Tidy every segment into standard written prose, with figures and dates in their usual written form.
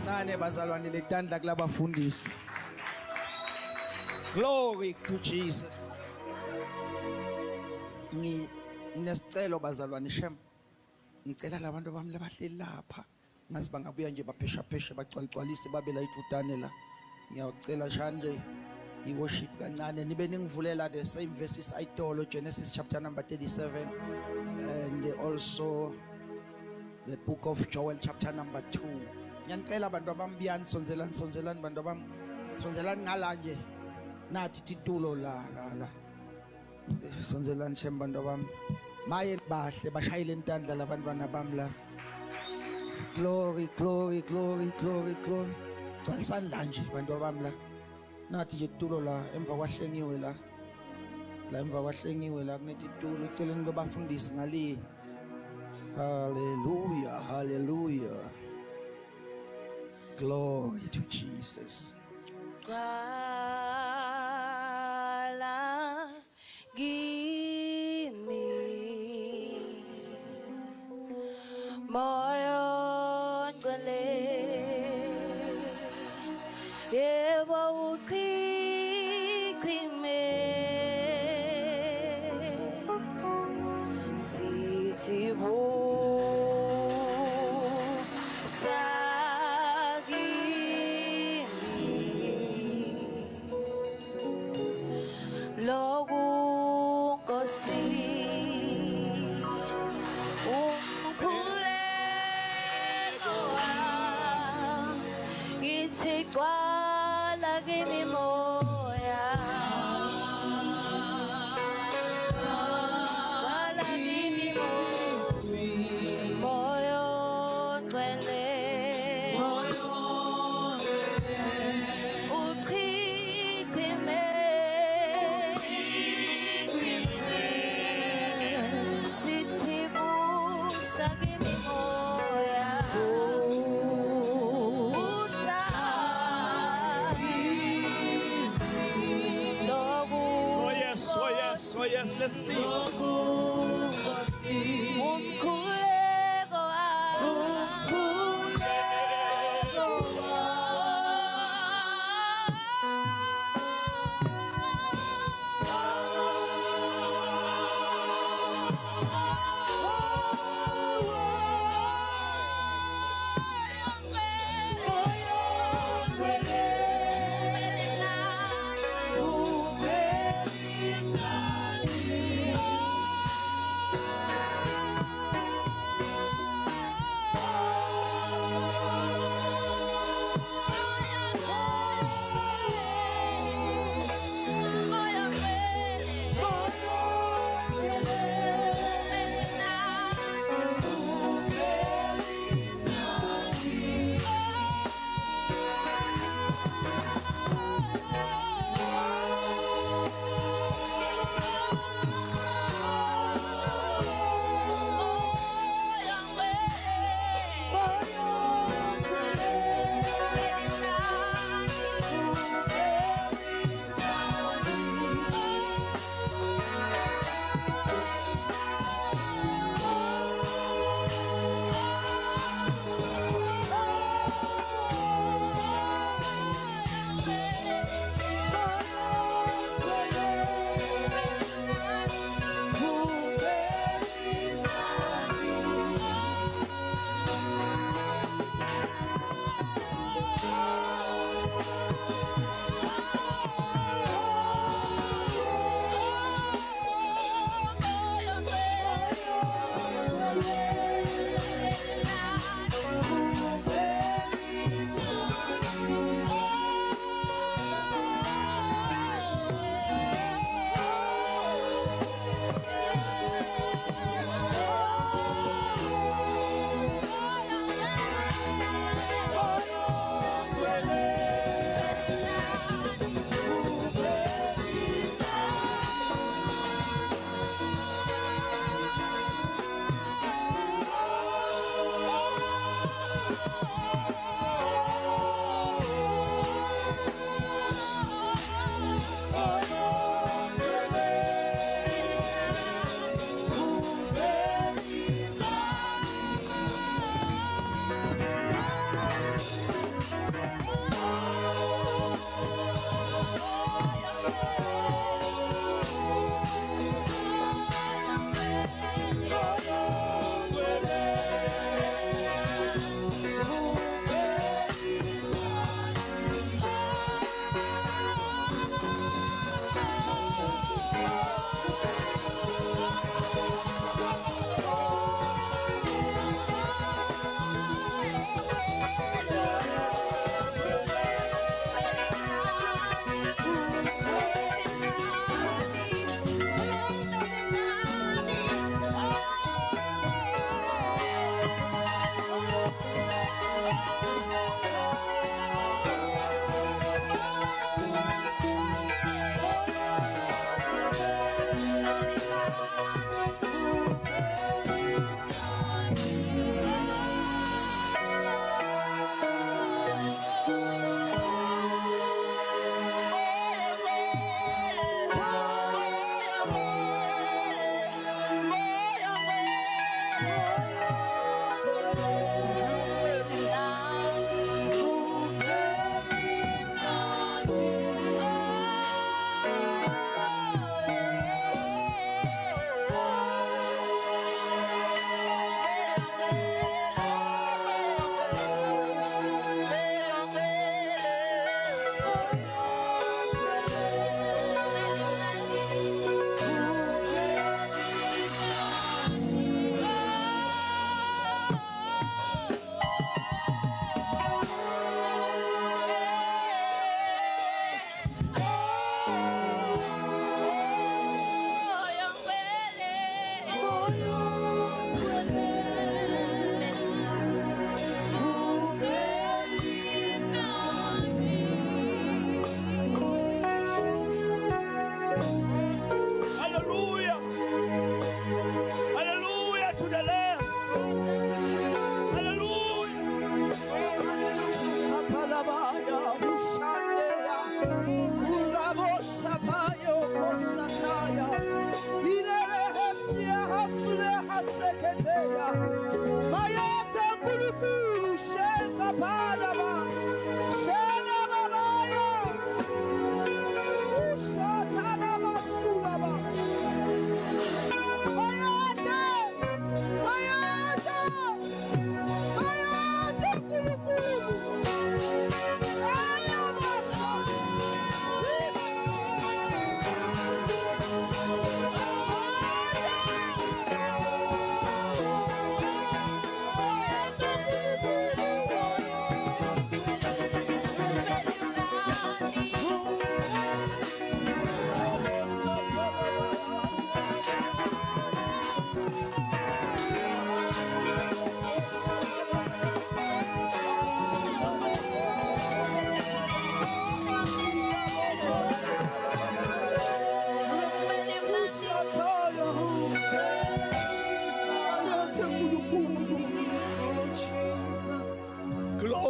kancane bazalwane letandla kulabafundisi. Glory to Jesus. Nginesicelo bazalwane shem. Ngicela labantu bami labahleli lapha. Ngazi bangabuya nje baphesha bagcwalise babe la ithutane la. Ngiyacela shanje i-worship kancane nibe ningivulela the same verses ayitolo Genesis chapter number 37 and also the book of Joel chapter number 2. Ngiyacela abantu abambiyani sonzelani bantu abami sonzelani ngala nje nathi titulo la sonzelani shem bantu abami maye bahle bashayile intandla labantwana bami la. Glory gcwalisani la nje bantu abami la nathi nje titulo la emva kwahlengiwe la emva kwahlengiwe la kunethi titulo eceleni kwabafundisi ngali. Hallelujah. Glory to Jesus. Give me moyo ngcwele yebo uchichime sithi Let's see.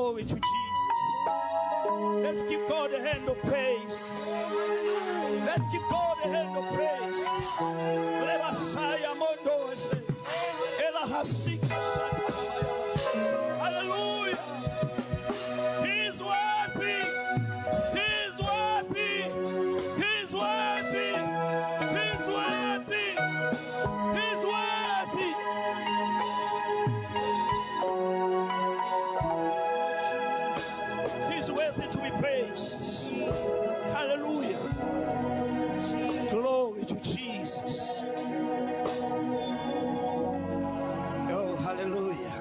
Glory to Jesus. Let's give God a hand of praise. Let's give God a hand of praise. Lebasaya mondo ese. Ela hasika shatabaya. Hallelujah. He's worthy. He's worthy. He's worthy. He's worthy. He's worthy. He's worthy to be praised. Hallelujah. Glory to Jesus. Oh, hallelujah.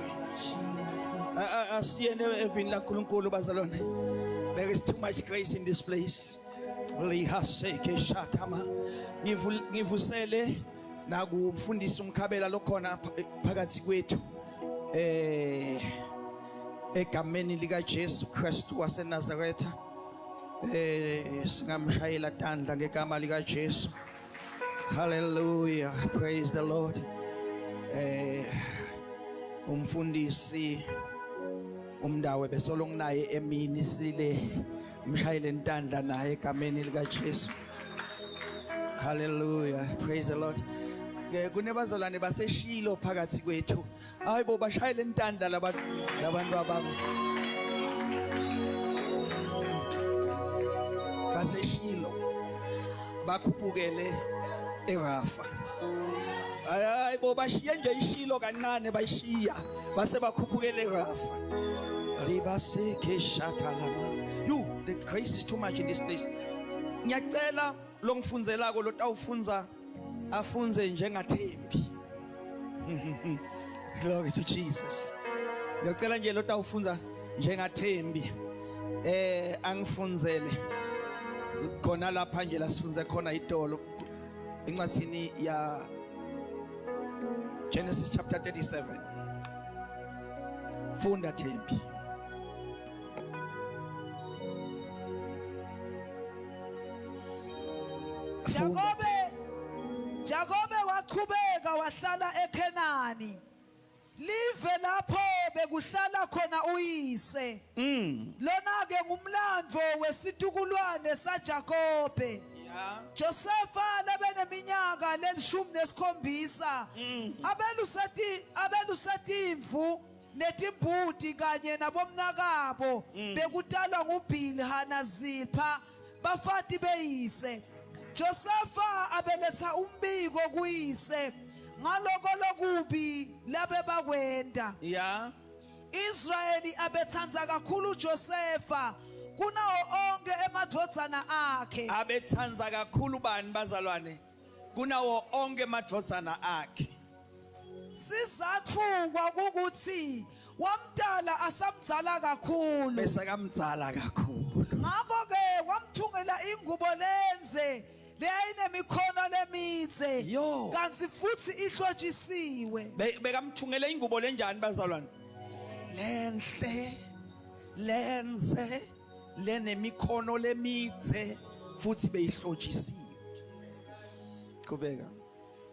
There is too much grace in this place. Ngivusele nakumfundisa umkhabela lokhona phakathi kwethu egameni lika Jesu Kristu waseNazaretha singamshayela tandla ngegama lika Jesu. Hallelujah, praise the Lord. Umfundisi umndawe besolong naye emini sile mshayele ntandla naye egameni lika Jesu. Hallelujah, praise the Lord. Kunebazalwane baseshilo phakathi kwethu. Hayibo bashayele ntandla labantu ababo. Baseshilo bakhupukele eRafa. Hayibo bashiye nje ishilo kancane bayishiya base bakhuphukele eRafa. Libaseke shatalama. You, the grace is too much in this place. Ngiyacela lo ngifunzelako lo tawufunza afunze njengaThembi. Glory to Jesus. Ngiyacela nje lo tawufunza njengaThembi. Angifunzele khona lapha nje la sifunze khona idolo encwadini ya Genesis chapter 37. Funda Thembi. Jakobe waqhubeka wahlala eKhenani. Live lapho bekuhlala khona uyise. Lona ke ngumlandvo wesitukulwane saJakobe. Josefa lebeneminyaka le17. Abelusetimvu netimbuti kanye nabomnakabo bekutalwa nguBhilha Zilpha bafati beyise. Josefa abeletha umbiko kuyise ngaloko lokubi labe bakwenda. Israeli abethanza kakhulu Josefa kunawo onke emadvodzana akhe. Abethanza kakhulu bani bazalwane? Kunawo onke emadvodzana akhe. Sizathu kwakuthi wamdala asamdzala kakhulu. Bese kamdzala kakhulu. Ngakho ke wamthungela ingubo lenze leyinemikhono lemitse kanti futhi ihlotshisiwe. Bekamthungele ingubo lenjani bazalwane? Lenhle, lenze, lenemikhono lemitse futhi beyihlotshisiwe. Qhubeka.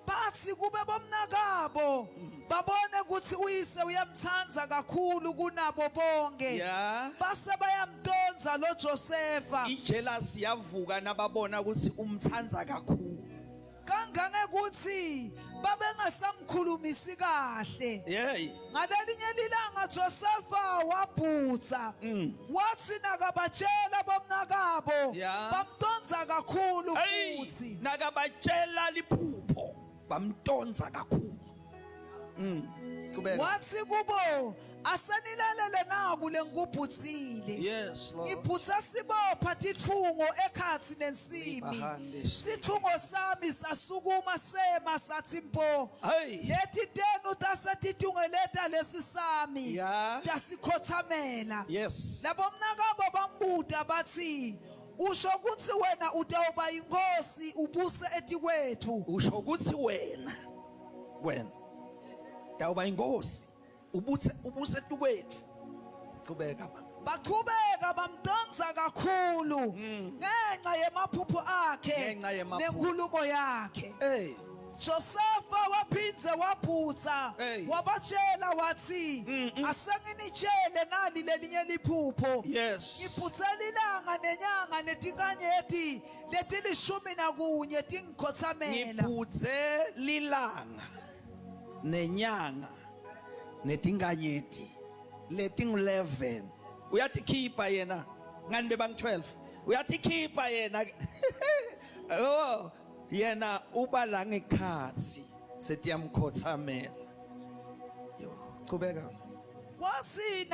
Bathi kube bomnakabo babone ukuthi uyise uyamthanza kakhulu kunabo bonke. Base bayamdonsa lo Josefa. Ijealousy yavuka nababona ukuthi umthanza kakhulu. Kangange ukuthi babengasamkhulumisi kahle. Ngalelinye ilanga Josefa wabhutsa. Wathi nakabatshela bomnakabo bamdonsa kakhulu futhi. Nakabatshela liphupho bamdonsa kakhulu. Wathi kubo asenilalele naku lengubhutsile. Yes, Lord. Iphutsa sibopha tithungo ekhatsi nensimi. Sithungo sami sasukuma sema sathi mpo. Leti tenu tasatithungeleta lesi sami. Tasikhothamela. Yes. Labo mnakabo bambuda bathi usho ukuthi wena utawuba inkosi ubuse etikwethu. Usho ukuthi wena tawuba inkosi ubuse etikwethu. Qhubeka mama. Baqhubeka bamdonsa kakhulu ngenxa yemaphupho akhe nenkulumo yakhe. Josefa Josefa waphindze waphutsa Hey. wabatshela wathi asenginitshele nali lelinye liphupho Yes. ngiphutsela ilanga nenyanga netinkanyeti letilishumi tingikhothamela Ngiphutse lilanga nenyanga netinganyeti leting11 uyathi khipha yena ngani bebang 12 uyathi khipha yena oh yena uba la ngekhatsi setiyamkhothamela yo qhubeka kwathi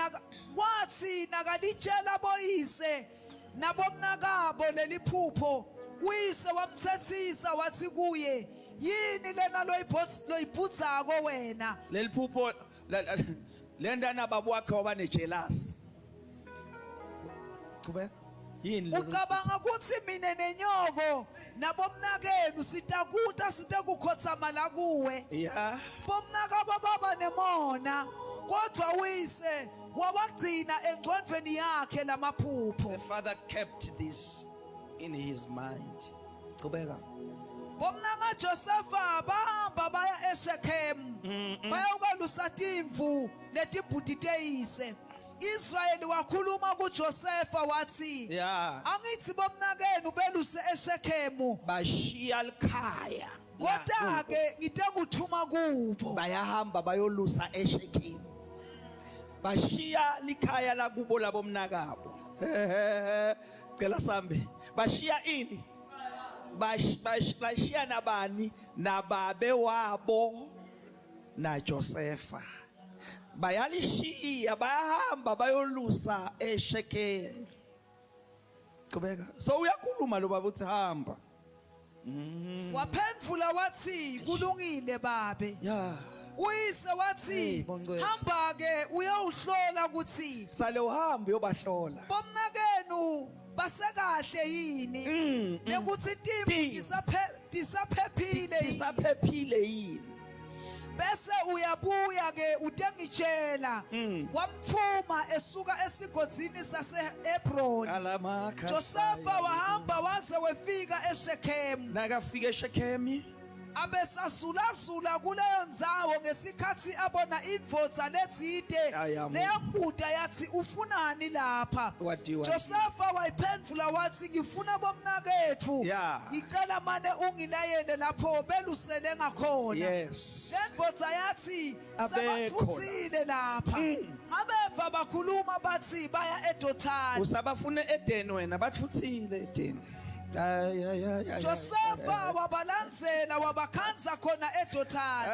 nakalitshela boyise nabomnakabo leliphupho uyise wamthethisa wathi kuye yini lena loyiphutsako wena leliphupho lendana babu wakhe wabane jealous qhubeka yini ucabanga ukuthi mina nenyoko nabomnakenu sitakukhothama la kuwe yeah bomnakabo baba nemona kodwa uyise wawagcina engcondweni yakhe lamaphupho the father kept this in his mind qhubeka bomnaka Josefa bahamba baya eShekhem bayokwelusa timvu letibhuditeyise Israyeli wakhuluma kuJosefa wathi yeah angithi bomnakenu beluse eShekhemu bashiya likhaya kodwa ke ngite kuthuma kubo bayahamba bayolusa eShekhemu bashiya likhaya lakubo labomnakabo cela sambe bashiya ini bashiya nabani nababe wabo na Josefa bayalishiya bayahamba bayolusa eShekhemu qhubeka so uyakhuluma lo baba uthi hamba waphendula wathi kulungile babe yeah uyise wathi Hey, Bonqwele. hamba ke uyowuhlola ukuthi sale uhambe uyobahlola bomnakenu basekahle yini nekuthi timvu tisaphephile yini? isaphephile yini bese uyabuya ke utengitshela wamthuma esuka esigodzini sase-Hebroni alamakha Josefa wahamba waze wefika eShekhemu nakafika eShekhemu abesazulazula kuleyo ndzawo ngesikhathi abona indvodza ledzide Ayamo. leyo mbuda yathi ufunani lapha Wati. Josefa wayiphendula wathi ngifuna bomnakethu Yeah. ngicela mane ungilayele lapho belusele ngakhona yes lendvodza yathi Abekho sebathutsile lapha abeva bakhuluma bathi baya eDothani usabafune Edeni wena bathuthile Edeni Josefa wabalandzela wabakhanza khona eDothani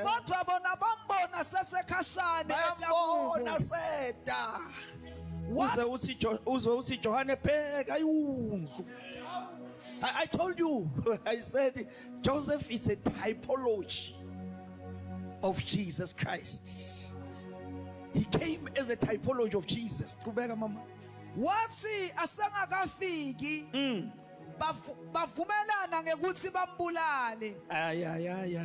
kodwa bona bambona sesekhashane babona seda uze uthi Johane pheka ayundlu I told you I said Joseph is a typology of Jesus Christ. He came as a typology of Jesus. Qhubeka mama. wathi asengakafiki bavumelana ngekuthi bambulale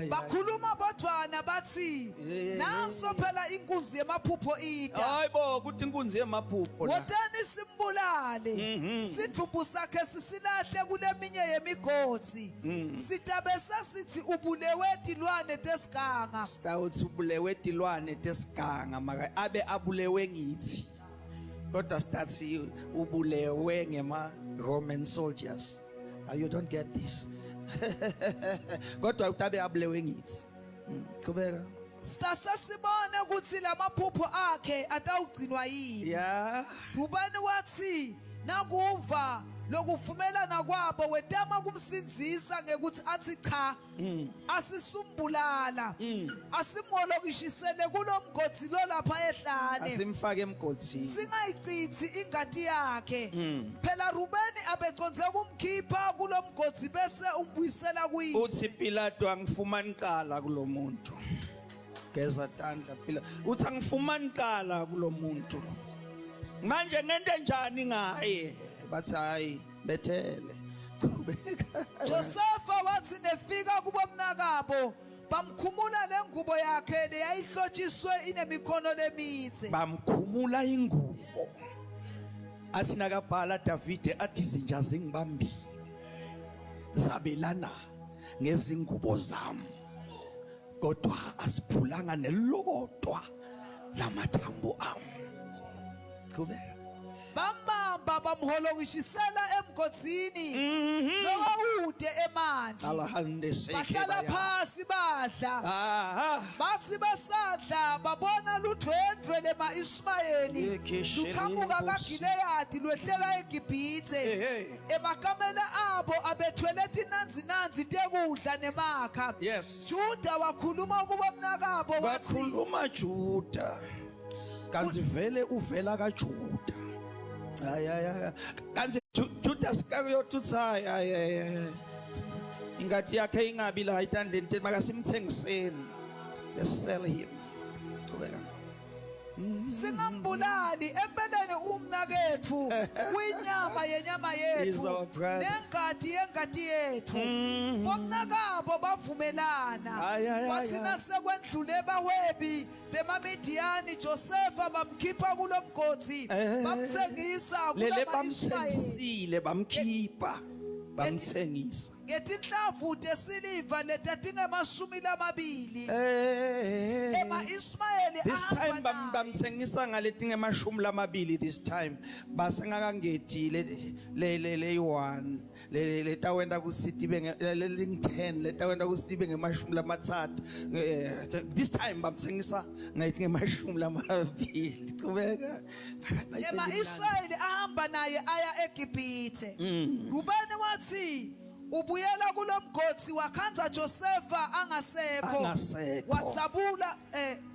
bakhuluma bodwana bathi naso phela inkunzi yemaphupho ida Hayibo kuthi inkunzi yemaphupho la. wotani simbulale sithuphu sakhe sisilahle kuleminye yemigodzi sitabe sasithi ubulewe tilwane tesiganga Stawuthi ubulewe tilwane tesiganga maka abe abulewe ngithi. Kodwa stathi ubulewe ngema Roman soldiers. You don't get this. Kodwa utabe abulewe ngithi. Qhubeka. sasibone ukuthi lamaphupho akhe atawugcinwa yini Yeah. ubani wathi nakuva lokuvumelana kwabo wetama kumsinzisa ngekuthi athi cha asisumbulala asimolokishisele kulomgodzi lo lapha ehlane Asimfake emgodzini. singayichithi ingadi yakhe phela Rubeni abeconze kumkhipha kulomgodzi bese umbuyisela kuyini Uthi Pilato angifumani qala kulomuntu. Geza tandla Pilato. Uthi angifumani qala kulomuntu. Manje ngente njani ngaye? Bathi hayi bethele. Qhubeka. Josefa wathi nefika kubomnakabo bamkhumula lengubo yakhe leyayihlotshiswe inemikhono lemitse Bamkhumula ingubo. Athi nakabhala Davide athi izinja zingibambile. Zabelana ngezingubo zami. kodwa asiphulanga nelodwa lamathambo awo. Qhubeka. bambamba bamholokishisela emgodini nowawude emanzi Alahande seke bahlala baya. phasi badla Aha. bathi besadla babona ludwendwe lema-Ismayeli Yekeshele luqhamuka Nkosi. kaGileyadi lwehlela eGibhithe Hey. emakamela abo abethwele tinanzinanzi tekudla nemakha. Yes. Juda wakhuluma ukuba mnakabo wathi Bakhuluma Juda. Kanti vele uvela kaJuda. Ay. Kanti Juda Iscariot uthi ay. Ingathi yakhe ingabi la itandleni teni makasimthengiseni. Let's sell him. Qhubeka. singambulali empeleni umnakethu kwinyama yenyama He's yethu our brother. nengadi yengadi yethu bomnakabo bavumelana Ay. wathina sekwendlule bahwebi bemamidiyani Josefa bamkhipha kulo mgodzi bamthengisa Lele kulama-Israyeli bamthengisile bamkhipha bamthengisa. ngetinhlavu tesiliva letatingemashumi ema-Ismayeli This time ahamba naye. bamthengisa ngaletingemashumi lamabili this time basengakangedi le 1 le tawenda kusithi benge le 10 le tawenda kusithi bengemashumi lamathathu this time bamthengisa ngetingemashumi lamabili. Qhubeka. ema-Israyeli ahamba naye aya eGibhithe. Rubeni wathi ubuyela kulo mgodzi wakhanza Josefa angasekho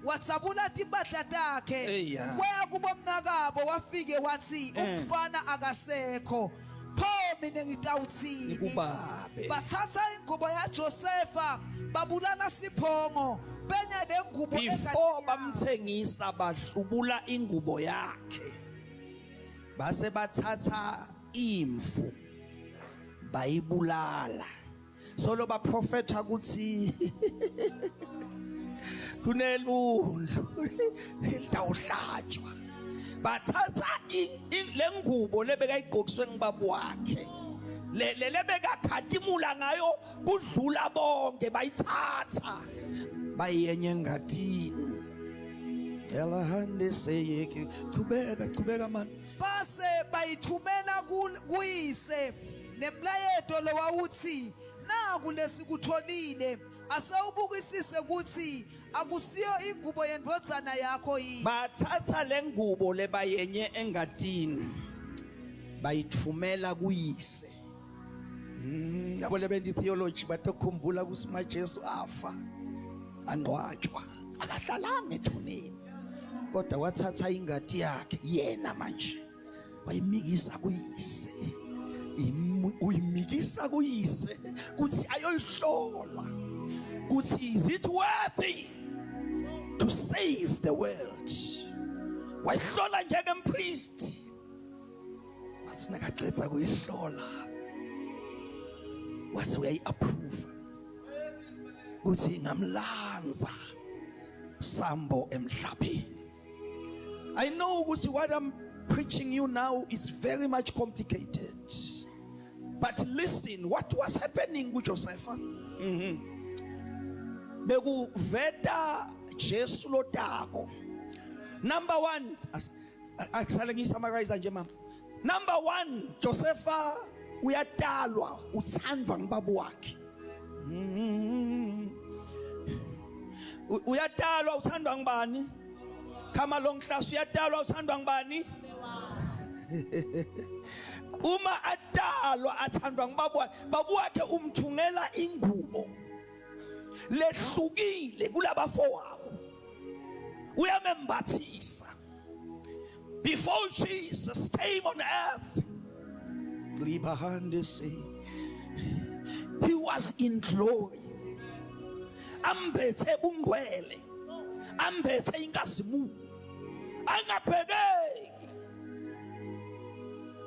watsabula timpahla takhe Eya. waya kubo mnakabo wafike wathi umfana akasekho pho mina ngitawuthini. Ubabe. Bathatha ingubo yaJosefa babulala siphongo benya lengubo Before bamthengisa bahlubula ingubo yakhe base bathatha imvu bayibulala. Solo ba prophet ukuthi kunelulu litawuhlatshwa. Bathatha lengubo lebekayigqokiswe ngibaba wakhe lebekakhatimula ngayo kudlula bonke bayithatha bayenye engadini. Elahande seyeke. Qhubeka man. base bayithumela kuyise nemlayeto lo wawuthi naku lesikutholile asewubukisise ukuthi akusiyo ingubo yendvodzana yakho yini. Bathatha lengubo lebayenye engadini bayithumela kuyise. Yabo lebendi theology batokhumbula kusima Jesu afa angcwatshwa akahlalanga ethuneni kodwa wathatha ingadi yakhe yena manje bayimikisa kuyise. Uyimikisa kuyise kuthi ayoyihlola kuthi is it worthy to save the world. Wayihlola njengempriest basina kaqedza kuyihlola wase uyayi-approve kuthi ngamlanza sambo emhlabeni. I know ukuthi what I'm preaching you now is very much complicated. But listen, what was happening with Joseph? Bekuveta Jesu lotako. Number 1, akusale ngisummarize nje mama. Number 1, Joseph uyatalwa uthandwa ngibaba wakhe. Uyatalwa uthandwa ngibani? Come along class, uyatalwa uthandwa ngibani? Uma atalwa athandwa ngibaba wakhe umthungela ingubo lehlukile kulabafowabo uyamembathisa. Before Jesus came on earth, he was in glory. Ambethe bungcwele, ambethe inkazimulo, angabhekeki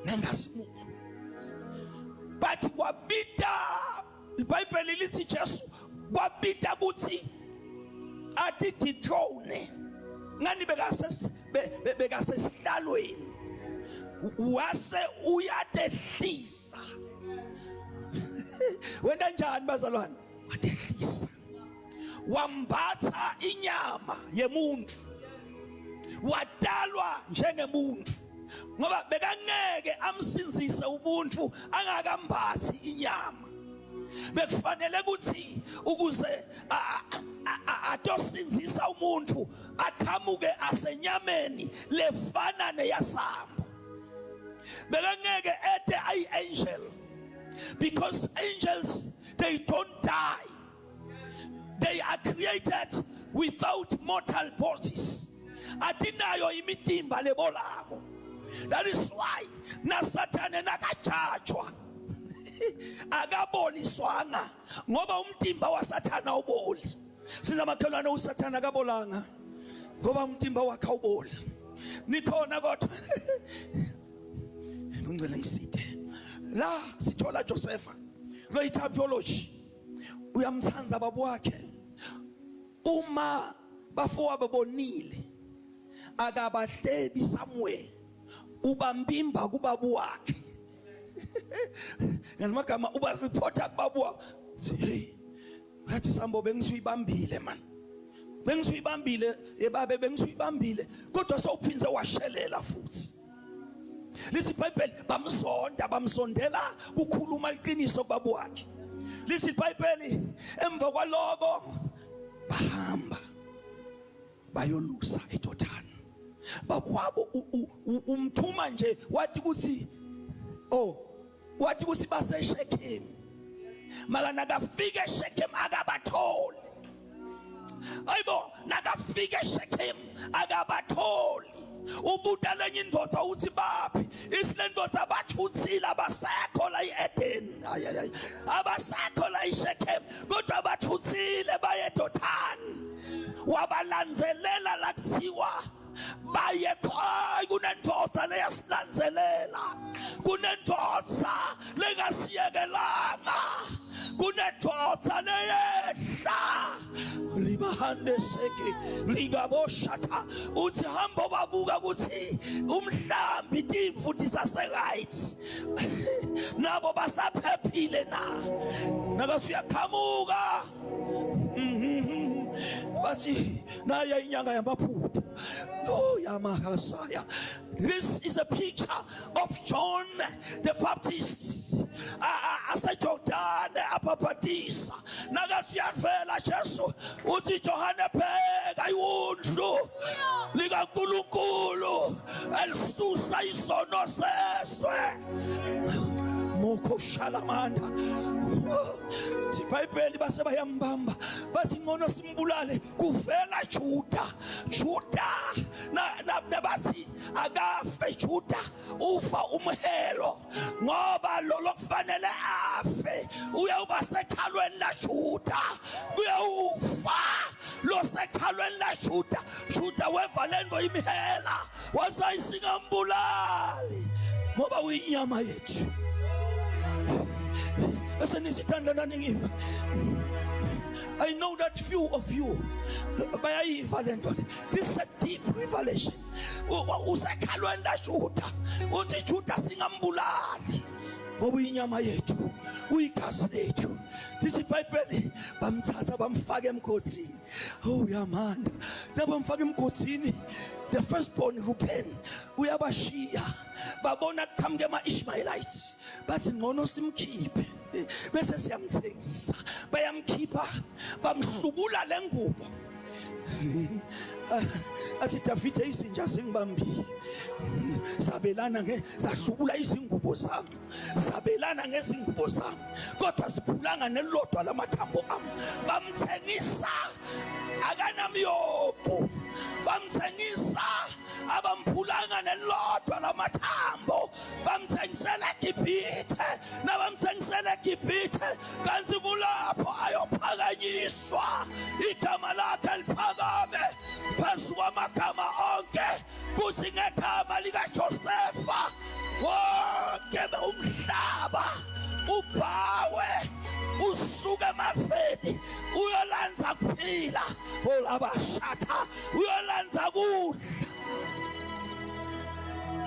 nenkazimulo. But wabita iBhayibheli lithi Jesu wabita kuthi athi throne ngani bekasesihlalweni wase uyatehlisa. Wena njani bazalwane? Watehlisa wambatha inyama yemuntu, wadalwa njengemuntu, ngoba bekangeke amsinzise umuntu angakambathi inyama. Bekufanele ukuthi ukuze atosinzisa umuntu aqhamuke asenyameni lefana neyasambo. Bekangeke ete ay-angel, because angels, they don't die. They are created without mortal bodies. Adinayo imitimba lebolabo. That is why na Satan nakajajwa akaboliswanga, ngoba umtimba wa Satana uboli. Sizamakhelwane uSatana akabolanga ngoba umtimba wakhe uboli. Nikhona kodwa ngicela ngisithe la sithola Josepha lo typology uyamthanza baba wakhe. Uma bafowabo babonile akabahlebi somewhere, ubambimba kubabu wakhe ngamagama uba reporter kubabu wakhe, hey ngathi sambo bengisuyibambile man, bengisuyibambile ebabe, bengisuyibambile kodwa sowuphinze washelela futhi. Lisi Bible bamsondela kukhuluma iqiniso kubabu wakhe. Lisi Bible emva kwaloko bahamba bayolusa eDothani. Babu wabo umthuma nje wathi ukuthi wathi ukuthi base Shechem, maka nakafika eShechem akabatholi. Ayibo, nakafika eShechem akabatholi. Ubuda lenye indoda uthi baphi, isilendoda abathuthile abasekho la eEden, abasekho la eShechem, kodwa abathuthile baye eDothani. Wabalanzelela la kuthiwa baye khona, kunendoda leyasilanzelela, kunendoda lengasiyekelanga, kunendoda leyehla libahande seke ligaboshata. Uthi hambo babuka ukuthi umhlambi timfu disaseright nabo basaphephile na nakasuyaqhamuka bathi naye inyanga yamaphupho. Oh yamakasaya. This is a picture of John the Baptist. Asejordane apapatisa nakasiyavela Jesu uthi Johane pheka iwundlu likaNkulunkulu elisusa isono seswe. Moko shalamanda. Sibhayibheli base bayambamba bathi ngono simbulale kuvela Juda nabathi akafe Juda ufa umhelo, ngoba lo lokufanele afe uyawuba sekhalweni la Juda, uyawufa lo sekhalweni la Juda. Juda wevalendo imhela wasayisingambulali ngoba uyinyama yethu. I know that few of you this is a deep revelation. Usekhalweni la Juda uthi Juda singambulali ngoba inyama yethu uyigazi lethu. This Bible bamthatha bamfaka emgodini. Oh yamanda, nabamfaka emgodini the firstborn Reuben uyabashiya, babona kuqhamuke ama-Ishmaelites bathi ngcono simkhiphe bese siyamthengisa. Bayamkhipha bamhlubula lengubo. Athi Davide izinja zingibambile, sabelana zahlubula izingubo zami, zabelana ngezingubo zami, kodwa siphulanga nelodwa lamathambo ami. Bamthengisa akanamyobo, bamthengisa abamphulanga nelodwa lamathambo, bamthengisela eGibhithe nabamthengisela eGibhithe. Kanti kulapho ayophakanyiswa igama lakhe liphakame phezu kwamagama onke, kuthi ngegama likaJosefa wonke umhlaba ubhawe usuke emafeni uyolanza kuphila, olabashata uyolanza kudla.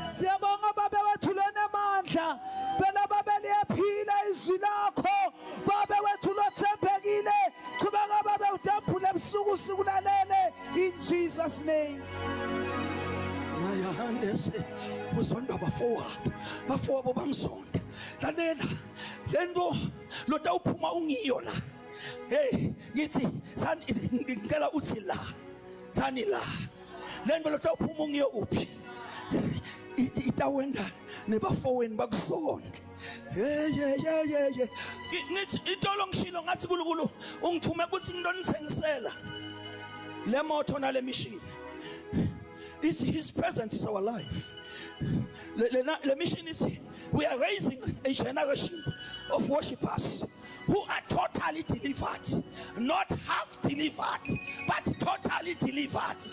Siyabonga baba wethu lonamandla, phela baba liyaphila izwi lakho, baba wethu lothembekile. Qhubeka baba udambule sikulalele in Jesus name. Mayandese uzonda bafowabo bamzonda lalela lento lotawuphuma ungiyo la. Hey ngithi sani ngicela uthi la sani la lento lotawuphuma ungiyo uphi itawenda nebafowenu bakuzonda. Yeah. Ngithi intolo ngishilo ngathi kulukulu ungithume ukuthi ngidonithengisela le moto na le machine. It's His presence is our life. The mission is we are raising a generation of worshippers who are totally delivered, not half delivered, but totally delivered.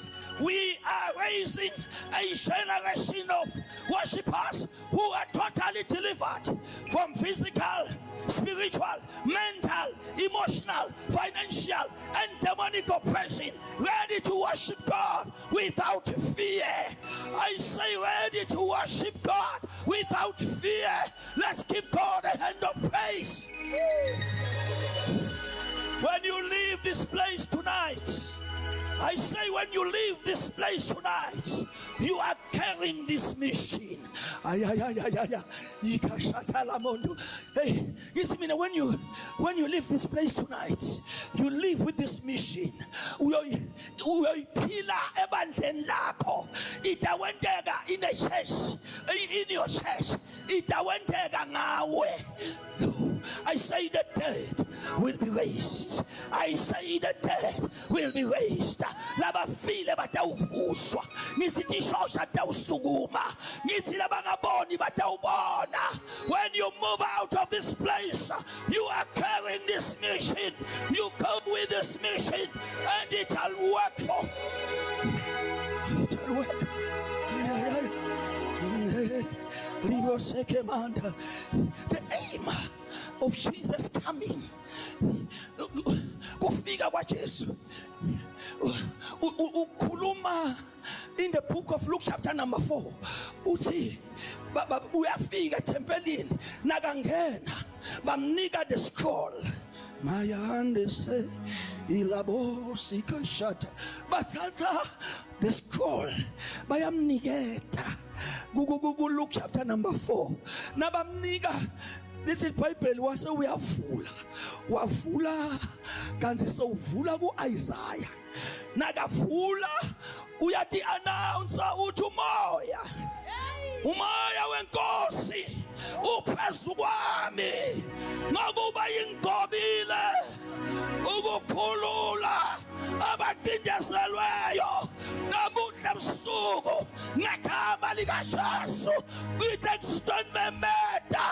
We are raising a generation of worshippers who are totally delivered from physical, spiritual, mental, emotional, financial, and demonic oppression, ready to worship God without fear. I say ready to worship God without fear. Let's give God a hand of praise. When you leave this place tonight, I say when you leave this place tonight, you are carrying this machine. Hey, when you leave this place tonight, you leave with this mission. In a church, in your church, I say the dead will be raised. I say the dead will be raised. Laba file batawufuswa. Nisithi shosha tawusukuma. Ngithi labangaboni batawubona. When you move out of this place, you are carrying this mission. You come with this mission, and it will work for. It will work. The aim of Jesus coming, kufika kwa Jesu, ukhuluma in the book of Luke chapter number 4, uthi uyafika tempelini nakangena bamnika the scroll. Maya hande se ilabo sikashata bathatha the scroll bayamniketa. Luke chapter number 4 nabamnika. This is Bible wase wavula kanti sowuvula ku Isaiah nakavula uyati announce uthi umoya wenkosi uphezu kwami ngokuba ingqobile ukukhulula abacindezelweyo namuhla ebusuku ngegama likaJesu ngithe ngidonimemeta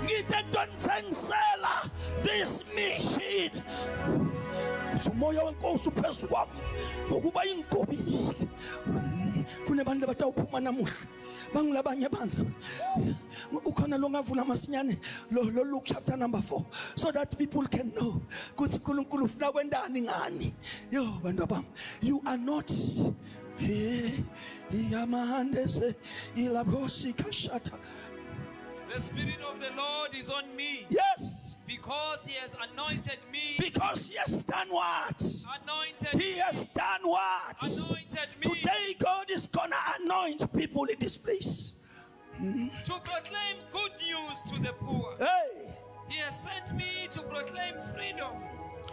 ngithe ngidonithengisela this mission. Umoya wenkosi uphezu kwami ngokuba ingqobile. Kunebantu abatawuphuma namuhla bangilabanye abantu ukhona lo ngavula masinyane lo Luke chapter number 4 so that people can know ukuthi uNkulunkulu ufuna kwendani ngani. Yo bantu bam, you are not iyamahande ilabosi kashata. The Spirit of the Lord is on me. Yes. Because He has anointed me. Because He has done what? Anointed. He has done what? Anointed me. Today God is gonna anoint people in this place. To proclaim good news to the poor. Hey. He has sent me to proclaim freedom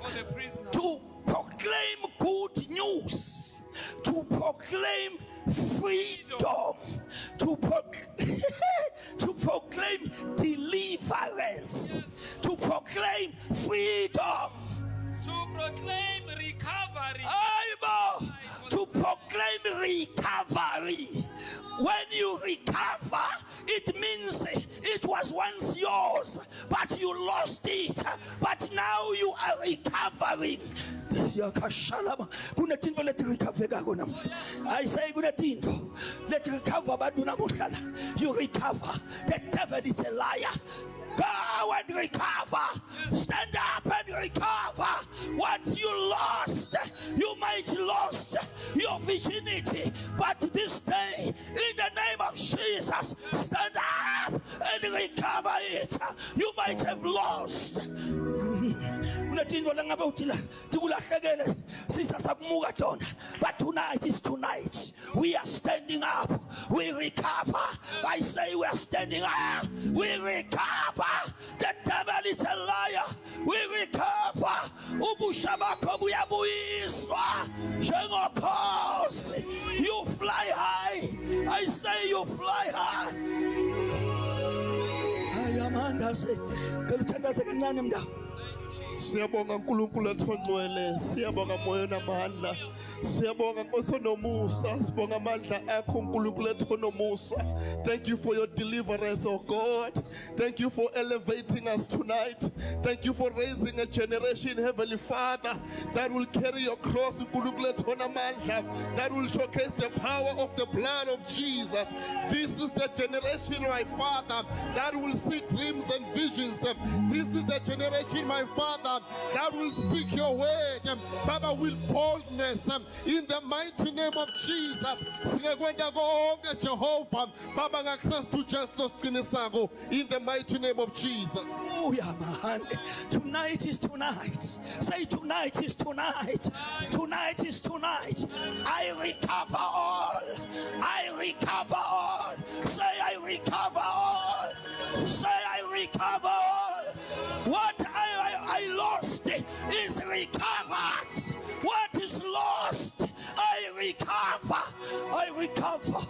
for the prisoners. To proclaim good news. To proclaim freedom. To proclaim deliverance. To proclaim freedom. To proclaim recovery. To proclaim recovery. When you recover, it means it was once yours, but you lost it. But now you are recovering. I say let recover, but you recover. The devil is a liar. Go and recover. Stand up and recover what you lost. You might lost your virginity, but this day, in the name of Jesus, stand up and recover it. You might have lost. kunetinto lengabe utila tikulahlekele sisasakumuka tona, but tonight is tonight. We are standing up, we recover. I say we are standing up, we recover. The devil is a liar, we recover. Ubusha bakho buyabuyiswa njengokhozi. You fly high, I say you fly high. Ayamanda se keluthandaze kancane mndawo. Siyabonga uNkulunkulu ethongcwele, siyabonga moya namandla, siyabonga Nkosi nomusa, sibonga amandla akho uNkulunkulu ethonomusa. Thank you for your deliverance, oh God. Thank you for elevating us tonight. Thank you for raising a generation, Heavenly Father, that will carry your cross, uNkulunkulu ethonamandla, that will showcase the power of the blood of Jesus. This is the generation, my Father, that will see dreams and visions. This is the generation, my Father, that will speak your word, Baba, with boldness, in the mighty name of Jesus. Singakwenda konke Jehovah, Baba ngaKristu Jesu siqinisako, in the mighty name of Jesus. Hallelujah, man. Tonight is tonight. Say tonight is tonight. Tonight is tonight. I recover all. I recover all. Say I recover all. Say I recover all. What I lost is recovered. What is lost, I recover. I recover.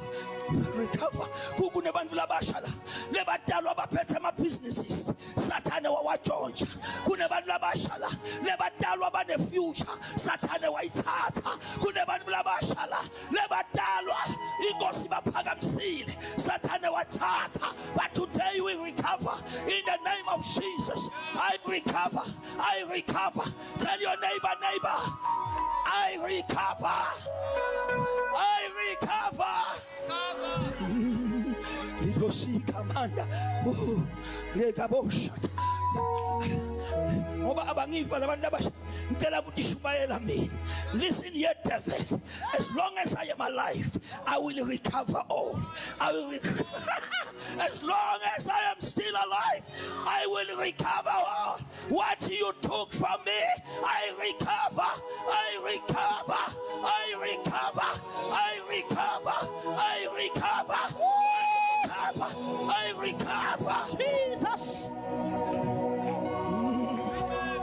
Recover. Kukune bantu labashala lebadalwa baphethe ama businesses. Sathane wawatshontsha. Kune bantu labashala lebadalwa bane future. Sathane wayithatha. Kune bantu labashala lebadalwa inkosi baphakamisile. Sathane wathatha. But today we recover in the name of Jesus. I recover. I recover. Tell your neighbor, I recover. I recover. Ligosi kamanda. Legaboshat. Ngoba abangifa labantu abasha ngicela ukuthi shubayela mina. Listen here, devil. As long as I am alive, I will recover all. I will recover. As long as I am still alive, I will recover all. What you took from me, I recover. I recover. I recover. I recover. I recover. I recover. Jesus.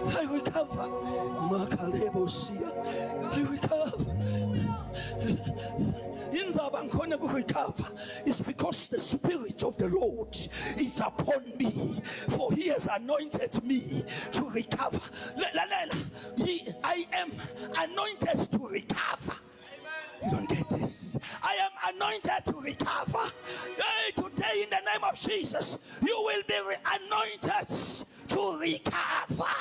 I recover. Makalebosia. I recover. Recover. It's because the Spirit of the Lord is upon me, for He has anointed me to recover. I am anointed to recover. You don't get this. I am anointed to recover. Hey, today in the name of Jesus, you will be anointed to recover.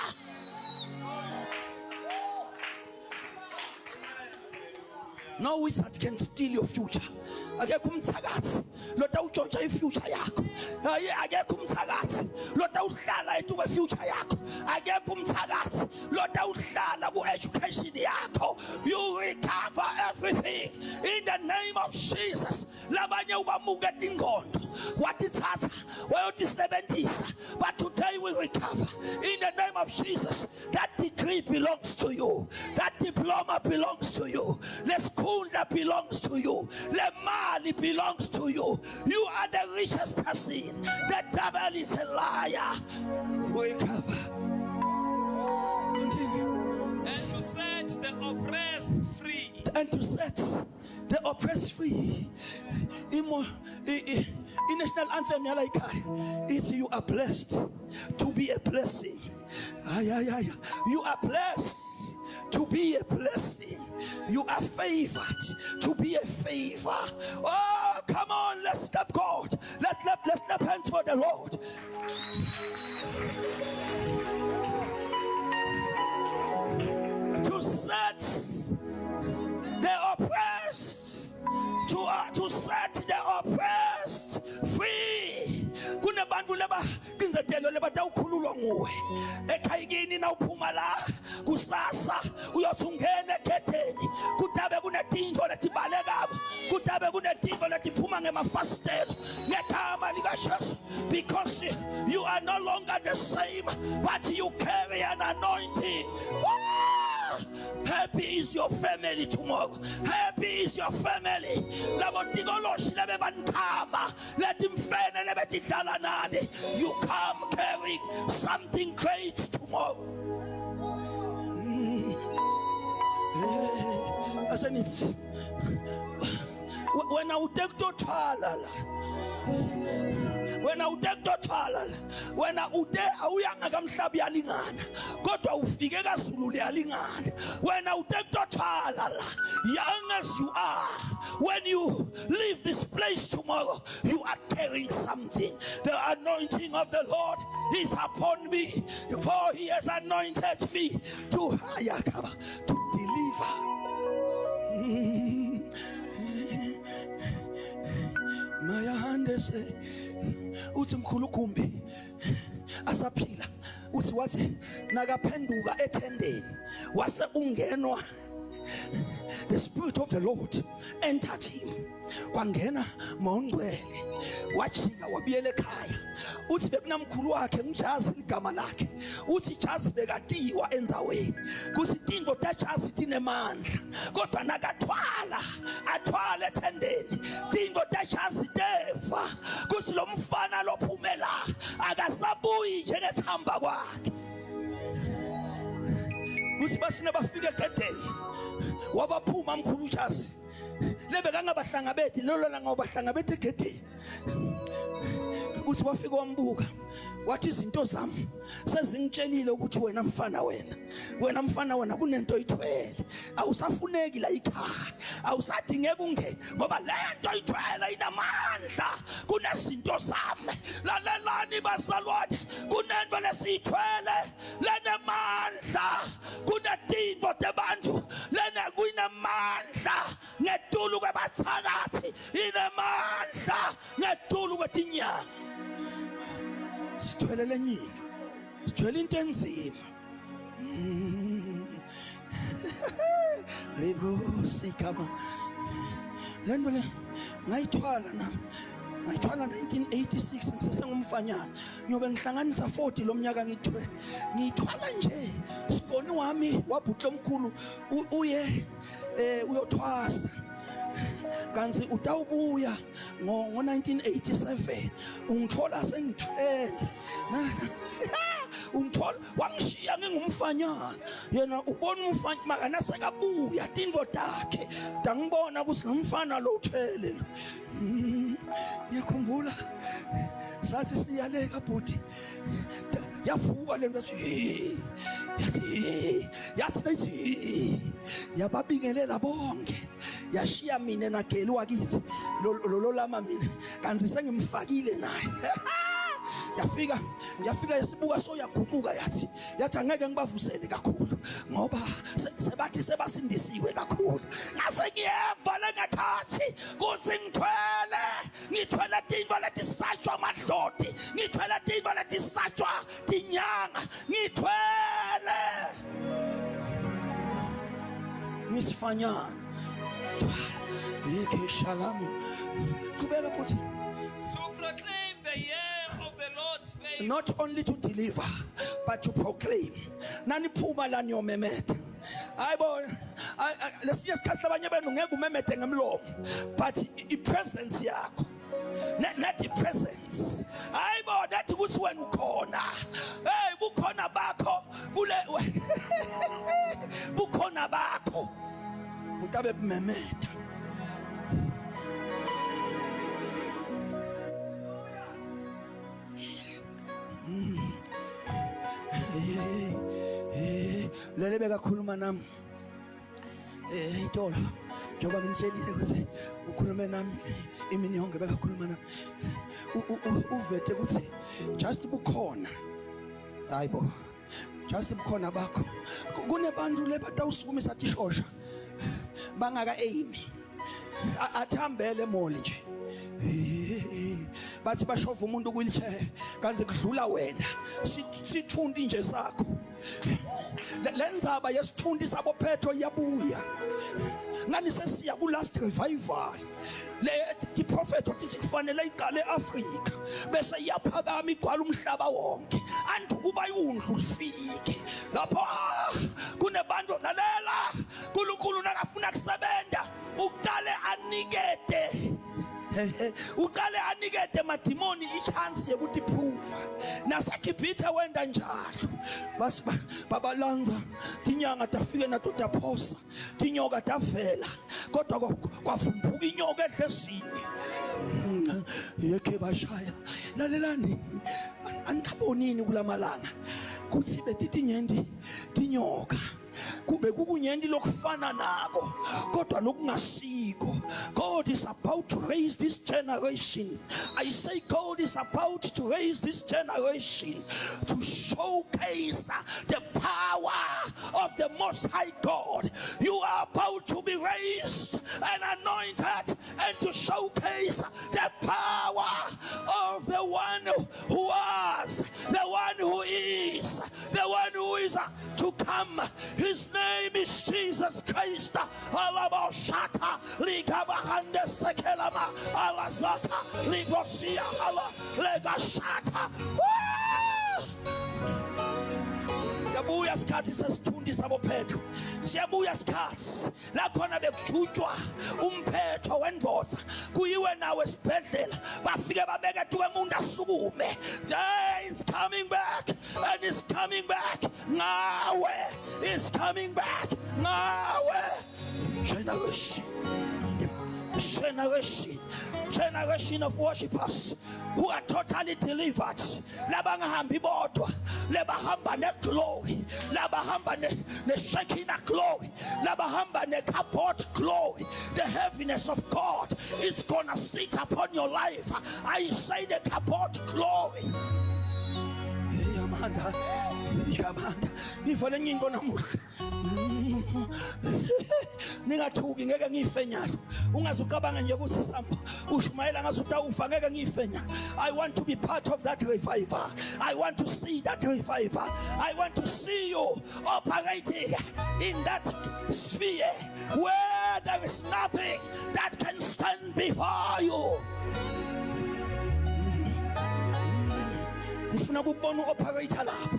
No wizard can steal your future. Akekho umthakathi lota utshontsha ifuture yakho. Akekho umthakathi lota uhlala etuba future yakho. Akekho umthakathi lota uhlala ku education yakho. You recover everything in the name of Jesus. Labanye ubamuka ingqondo watithatha wayotisebenzisa, but today we recover in the name of Jesus. That degree belongs to you. That diploma belongs to you. The school that belongs to you. The money belongs to you. You are the richest person. The devil is a liar. Recover. Continue. And to set the oppressed free. And to set the oppressed free. In national anthem it's you are blessed to be a blessing. You are blessed to be a blessing. You are favored to be a favor. Oh, come on, let's clap God. Let's clap hands for the Lord. To set the oppressed, to set the oppressed free. Kunabantu laba kinzetelo leba tawukhululwa nguwe. Ekhayikini na uphuma la kusasa uyothungena ekhetheni. Kutabe kunetinto letibalekako. Kutabe kunetinto letiphuma ngemafastelo. Ngegama lika Jesu, because you are no longer the same, but you carry an anointing. is your family tomorrow. Happy is your family. Labo tikoloshi lebe bankama. Let him fene lebe tidlala nani. You come carrying something great tomorrow. Asenitsi. When I take to twala. Wena ude kuthwala wena ude awuyanga kamhlabi yalingana kodwa ufike kaZulu liyalingana wena ude kuthwala young as you are when you leave this place tomorrow you are carrying something. The anointing of the Lord is upon me, for he has anointed me to deliver. Maya handese uthi mkhulu kumbi asaphila uthi wathi nakaphenduka ethendeni wase ungenwa the spirit of the Lord entered him kwangena mongcwele wajika wabiyela ekhaya uthi bekunamkhulu wakhe ngijazi igama lakhe uthi jazi bekatiwa enzaweni kuthi tinto tajazi tinemandla kodwa nakathwala athwala ethendeni tinto tajazi teva kuthi lo mfana lophumela akasabuyi njengethamba kwakhe kuthi basine bafika egedeni wabaphuma mkhulu jazi lebe kangabahlangabeti lolo la ngobahlangabeti egedeni uthi wafika wambuka wathi izinto zami sezingitshelile ukuthi wena mfana wena kunento oyithwele awusafuneki la ekhaya awusadingeka ungene ngoba lento oyithwele inamandla kunezinto zami lalelani bazalwane kunento lesithwele lenemandla kunetinto tebantu lena kunamandla ngetulu kwebathakathi inemandla ngetulu kwetinyanga sithwelele nyini sithwele into enzima lebusi kama lento le ngayithwala nami ngayithwala 1986 ngisesengumfanyana ngiyobe ngihlanganisa 40 lo mnyaka ngiyithwala nje sikoni wami wabhutla omkhulu uye uyothwasa kanzi utawubuya ngo1987 ungithola sengithwele ungithola wangishiya ngingumfanyana yena ubona umfanyana makana sekabuya tinto takhe dangibona ukuthi nomfana lo uthwele ngiyakhumbula sathi siyaleka bhuti yavuka lento yathi yababingelela bonke yashiya mina nageli wakithi lo lama mina kanzi sengimfakile naye yafika yesibuka soyaguquka yathi angeke ngibavusele kakhulu ngoba sebathi sebasindisiwe kakhulu ngase ngiyeva lengakhathi kuthi ngithwele tinto letisatshwa amadloti ngithwele tinto letisatshwa tinyanga ngithwele ngisifanyana yeke shalom kubeka futhi to proclaim the year of the Lord's favor. Not only to deliver but to proclaim nani phuma la niyomemeta ayibona lesinye isikhathi abanye benu ngeke umemete ngemlomo but I presence yakho not the presence ayibona that ukuthi wena ukhona hey bukhona bakho kule bukhona bakho utabe bumemeta lele bekakhuluma nami itolo njoba nginitshelile ukuthi ukhulume nami imini yonke bekakhuluma nami uvete ukuthi just bukhona hayibo just bukhona bakho kunebantu lebatawusukumisa tishosha bangaka aim athambele moli nje bathi bashova umuntu wheelchair kanze kudlula wena sithundi nje sakho lenzaba yesithundi sabo phetho iyabuya ngani sesiya ku last revival the prophet uthi sikufanele iqale eAfrika bese iyaphakama igcwala umhlaba wonke anti kuba yundlu lifike lapho kunebantu lalela uNkulunkulu nakafuna kusebenta uqale anikete uqale anikete madimoni ichance yokuthi prove naseGibhithe wenda njalo basi babalanza tinyanga tafike nato taphosa tinyoka tavela kodwa kwavumbuka inyoka edlesini yeke bashaya lalelani antabonini kulamalanga kuthi betithi nyendi tinyoka kube kukunyendi lokufana nako kodwa lokungasiko. God is about to raise this generation. I say God is about to raise this generation to showcase the power of the Most High God. You are about to be raised and anointed and to showcase the power of the one who was, the one who is, the one who is to come. His name is Jesus Christ. Alaboshata ligabahande sekelama alazata ligosia ala legashata. Siyabuya sikhathi sesithundisa bophetho. Siyabuya sikhathi la khona bekujutshwa umphetho wendoda kuyiwe nawe esibhedlela bafike babeke etuke umuntu asukume. It's coming back and it's coming back ngawe. It's coming back ngawe. Generation of worshipers who are totally delivered. Labangahambi bodwa, labahamba ne glory, labahamba ne Shekinah glory, labahamba ne kabod glory. The heaviness of God is gonna sit upon your life. I say the kabod glory. Yamanda, ngivale nginto namuhla. Ningathuki ngeke ngife nyalo ungazukabanga nje ukuthi samba ushumayela ngazuthi awufa ngeke ngife nyalo. I want to be part of that revival. I want to see that revival. I want to see you operating in that sphere where there is nothing that can stand before you. Ngifuna ukubona uoperator lapho.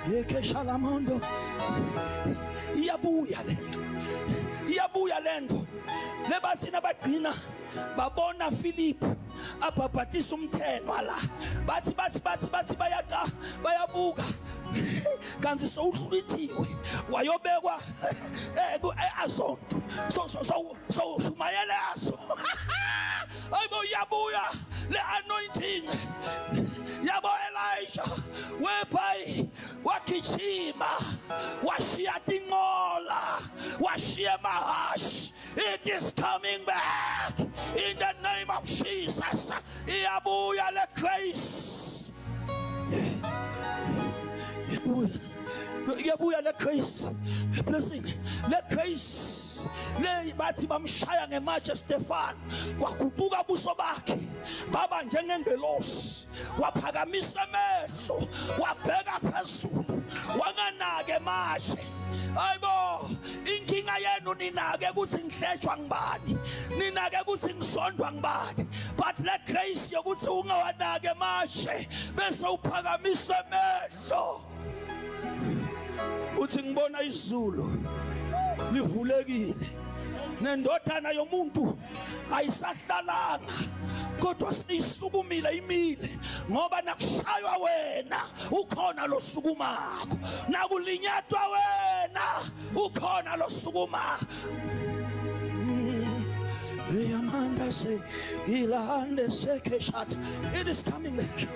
Yeke shalamondo. Iyabuya lento. Iyabuya lento. Lebathina bagcina babona Philip abhabhatisa umthenwa la. Bathi bayabuka. Kanti sowuhlwithiwe wayobekwa eAzonto. So shumayela yazo. Ayibo yabuya le anointing. Yabo Elijah whereby wakijima washia tingola washia mahash. It is coming back in the name of Jesus. Yabuya le grace. Yabuya le grace. Blessing le grace. Le bathi bamshaya ngematshe Stefan kwaguquka buso bakhe baba njengengelosi waphakamisa amehlo wabheka phezulu wanganake manje. Ayibo inkinga yenu ninake ukuthi ngihletshwa ngibani, ninake ukuthi ngisondwa ngibani, but le grace yokuthi ungawanake manje bese uphakamisa amehlo uthi ngibona izulu livulekile nendodana yomuntu ayisahlalanga kodwa sisukumile imile ngoba nakushaywa wena ukhona losukumako, nakulinyatwa wena ukhona losukumako. It is coming back.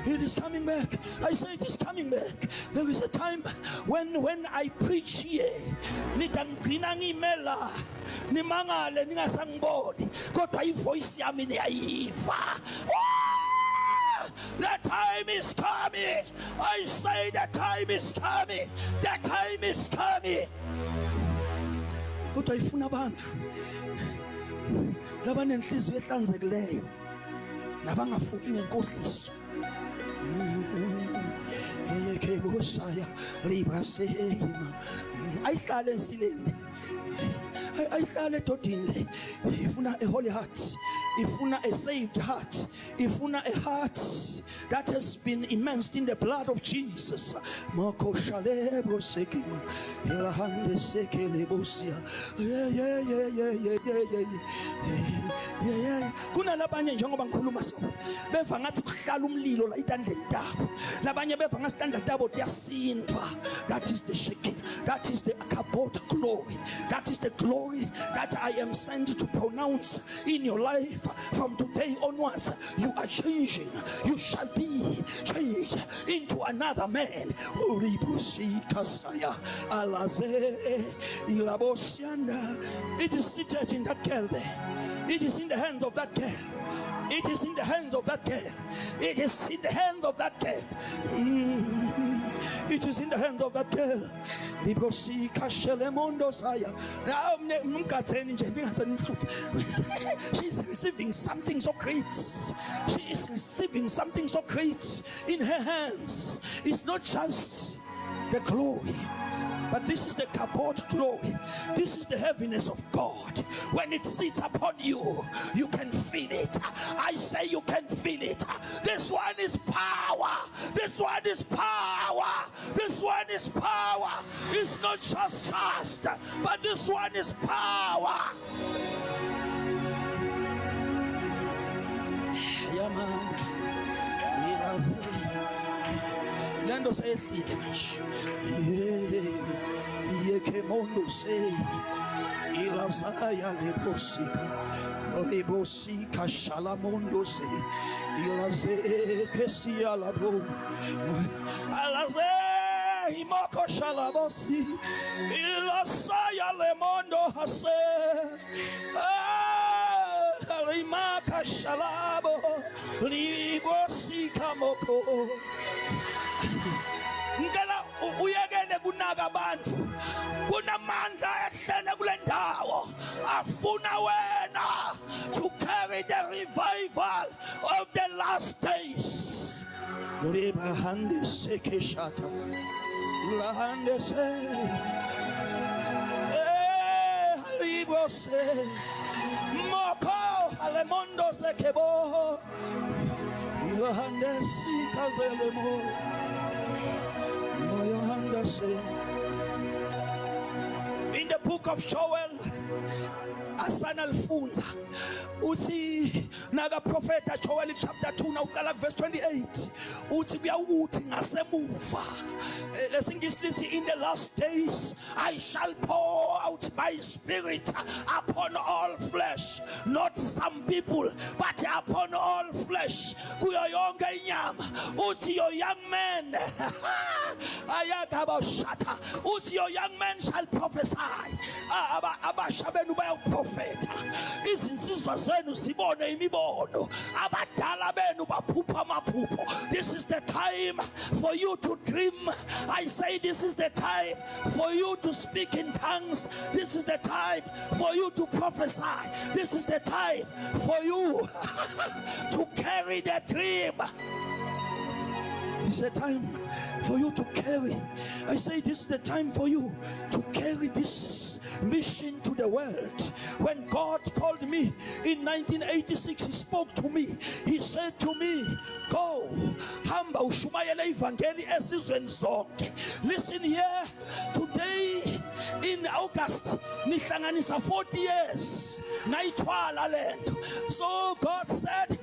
It is coming back. I say it is coming back. There is a time when I preach here, nitangina ngimela nimangale ningasangiboni kodwa ivoice yami niyayiva. The time is coming. I say the time is coming. The time is coming. Kodwa ifuna abantu labanenhliziyo ehlanzekileyo nabangafuki ngenkohliso. Elekebosaya librasema ayihlale ensileni ayihlale edodini ifuna a holy heart ifuna a saved heart, ifuna a heart that has been immersed in the blood of Jesus. Moko shalebo sekima, ilahande sekelebosia. Kuna labanye njengoba ngikhuluma so beva ngathi kuhlala umlilo la itandleni tabo, labanye beva ngathi itandla tabo liyasindwa. That is the shaking, that is the kabod glory, that is the glory that I am sent to pronounce in your life. From today onwards, you are changing. You shall be changed into another man. It is seated in that girl there. It is in the hands of that girl. It is in the hands of that girl. It is in the hands of that girl. It is in the hands of that girl. She is receiving something so great. She is receiving something so great in her hands. It's not just the glory, but this is the kabod glory. This is the heaviness of God. When it sits upon you, you can feel it. I say you can feel it. This one is power. This one is power. This one is power. It's not just trust, but this one is power. Lando say Yekemondo say Ilazaya lebosika shalamondo say Ilaze Pesia labo Alaze Himoko shalabosi Ilazaya lemondo hase Limaka shalabo Libosika moko. Ngela uyekene kunaka abantu kunamandla ehlele kule ndawo afuna wena to carry the revival of the last days. Liba hande seke shata la hande se libo se moko alemondo sekebo la hande sika zelemo. In the book of Joel, Asan al-Funza, uthi naga profeta Joel chapter 2 now verse 28, uthi kuyawuthi ngasemuva lesingisi in the last days I shall pour out my spirit upon all flesh, not some people but upon all flesh. Kuyo yonke inyama. Uthi your young men ayakabashata, uthi your young men shall prophesy. Abasha benu bayoprofeta, izinsizwa zenu sibone imibono, abadala benu baphupha amaphupho. This is the time for you to dream. I say this is the time for you to speak in tongues. This is the time for you to prophesy. This is the time for you to carry the dream. It's a time for you to carry. I say this is the time for you to carry this mission to the world. When God called me in 1986, he spoke to me. He said to me, go, hamba ushumayele evangeli esizweni zonke. Listen here, today in August nihlanganisa 40 years nayithwala lento. So God said,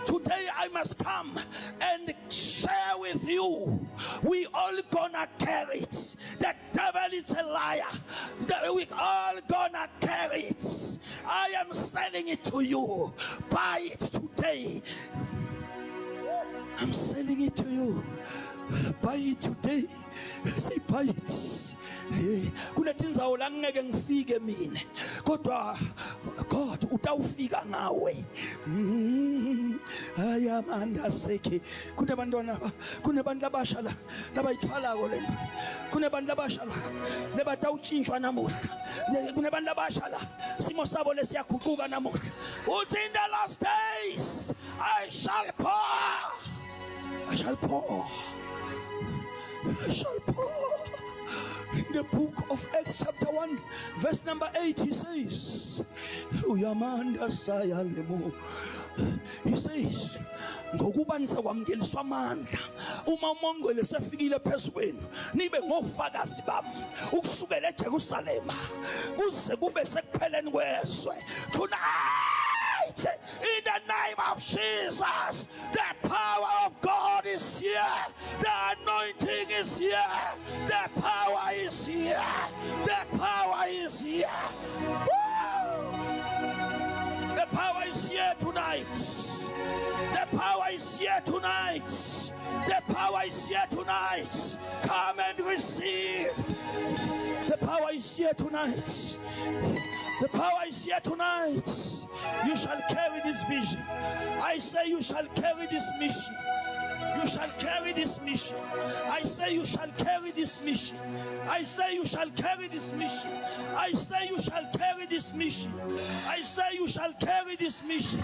today I must come and share with you. We all gonna carry it. The devil is a liar. We all gonna carry it. I am selling it to you. Buy it today. I'm selling it to you. Buy it today. Say buy it. Kuna tinzawo la ngeke ngifike mina kodwa God utawufika ngawe. Ayamanda seke kunabantu abasha la labayithwalako lento, kunabantu abasha la lebatawutshintshwa namuhla, kunabantu abasha la simo sabo lesiyaguquka namuhla. Uthi in the last days I shall pour, I shall pour, I shall pour. In the book of Acts chapter 1 verse number 8 he says, Uyamanda sayalemo. He says, ngokuba nizakwamkeliswa amandla uma uMongcwele sefikile phezu kwenu nibe ngofakazi bami ukusukela eJerusalema kuze kube sekupheleni kwezwe. Tonight, in the name of Jesus, the power of God is here, the anointing is here, the power is here, the power is here. Woo! The power is here tonight. The power is here tonight. The power is here tonight. Come and receive. The power is here tonight. The power is here tonight. You shall carry this vision. I say you shall carry this mission. You shall carry this mission. I say you shall carry this mission. I say you shall carry this mission. I say you shall carry this mission. I say you shall carry this mission.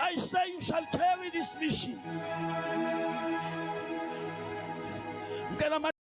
I say you shall carry this mission.